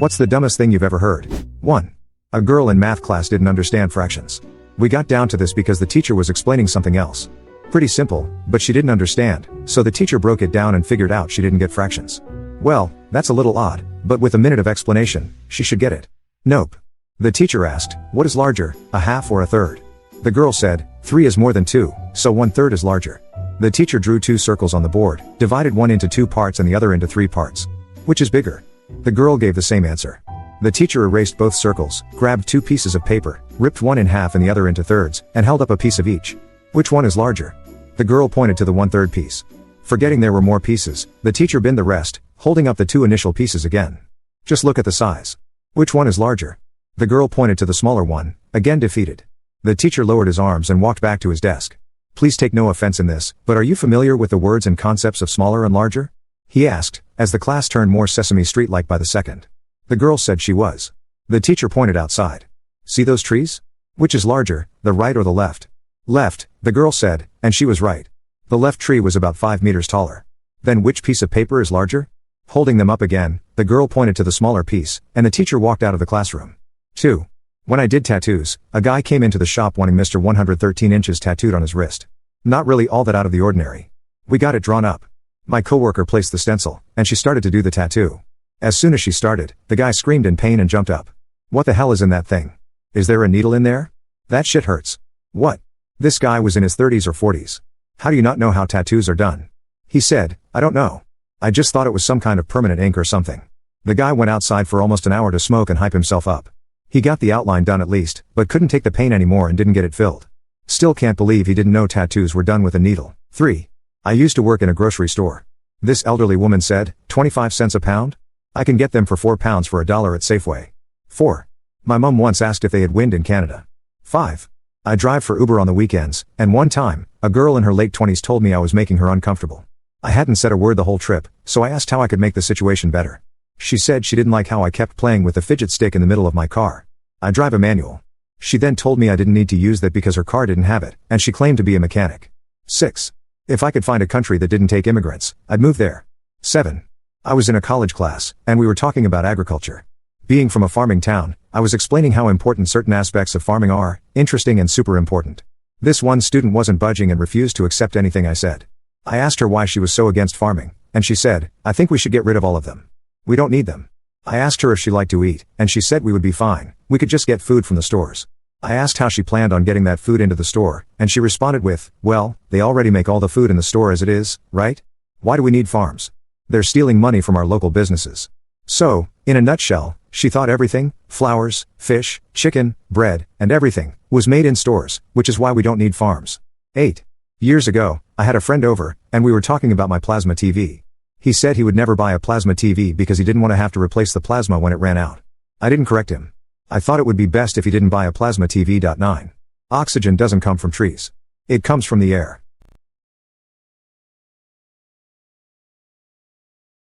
What's the dumbest thing you've ever heard? 1. A girl in math class didn't understand fractions. We got down to this because the teacher was explaining something else. Pretty simple, but she didn't understand, so the teacher broke it down and figured out she didn't get fractions. Well, that's a little odd, but with a minute of explanation, she should get it. Nope. The teacher asked, what is larger, a half or a third? The girl said, 3 is more than 2, so 1/3 is larger. The teacher drew 2 circles on the board, divided one into 2 parts and the other into 3 parts. Which is bigger? The girl gave the same answer. The teacher erased both circles, grabbed 2 pieces of paper, ripped one in half and the other into thirds, and held up a piece of each. Which one is larger? The girl pointed to the 1/3 piece. Forgetting there were more pieces, the teacher binned the rest, holding up the 2 initial pieces again. Just look at the size. Which one is larger? The girl pointed to the smaller one, again defeated. The teacher lowered his arms and walked back to his desk. Please take no offense in this, but are you familiar with the words and concepts of smaller and larger? He asked, as the class turned more Sesame Street-like by the second. The girl said she was. The teacher pointed outside. See those trees? Which is larger, the right or the left? Left, the girl said, and she was right. The left tree was about 5 meters taller. Then which piece of paper is larger? Holding them up again, the girl pointed to the smaller piece, and the teacher walked out of the classroom. 2. When I did tattoos, a guy came into the shop wanting Mr. 113 inches tattooed on his wrist. Not really all that out of the ordinary. We got it drawn up. My coworker placed the stencil, and she started to do the tattoo. As soon as she started, the guy screamed in pain and jumped up. What the hell is in that thing? Is there a needle in there? That shit hurts. What? This guy was in his 30s or 40s. How do you not know how tattoos are done? He said, I don't know. I just thought it was some kind of permanent ink or something. The guy went outside for almost an hour to smoke and hype himself up. He got the outline done at least, but couldn't take the pain anymore and didn't get it filled. Still can't believe he didn't know tattoos were done with a needle. 3. I used to work in a grocery store. This elderly woman said, 25 cents a pound? I can get them for 4 pounds for $1 at Safeway. 4. My mum once asked if they had wind in Canada. 5. I drive for Uber on the weekends, and one time, a girl in her late 20s told me I was making her uncomfortable. I hadn't said a word the whole trip, so I asked how I could make the situation better. She said she didn't like how I kept playing with the fidget stick in the middle of my car. I drive a manual. She then told me I didn't need to use that because her car didn't have it, and she claimed to be a mechanic. 6. If I could find a country that didn't take immigrants, I'd move there. 7. I was in a college class, and we were talking about agriculture. Being from a farming town, I was explaining how important certain aspects of farming are, interesting and super important. This one student wasn't budging and refused to accept anything I said. I asked her why she was so against farming, and she said, I think we should get rid of all of them. We don't need them. I asked her if she liked to eat, and she said we would be fine, we could just get food from the stores. I asked how she planned on getting that food into the store, and she responded with, well, they already make all the food in the store as it is, right? Why do we need farms? They're stealing money from our local businesses. So, in a nutshell, she thought everything, flowers, fish, chicken, bread, and everything, was made in stores, which is why we don't need farms. 8. Years ago, I had a friend over, and we were talking about my plasma TV. He said he would never buy a plasma TV because he didn't want to have to replace the plasma when it ran out. I didn't correct him. I thought it would be best if he didn't buy a plasma TV. 9. Oxygen doesn't come from trees. It comes from the air.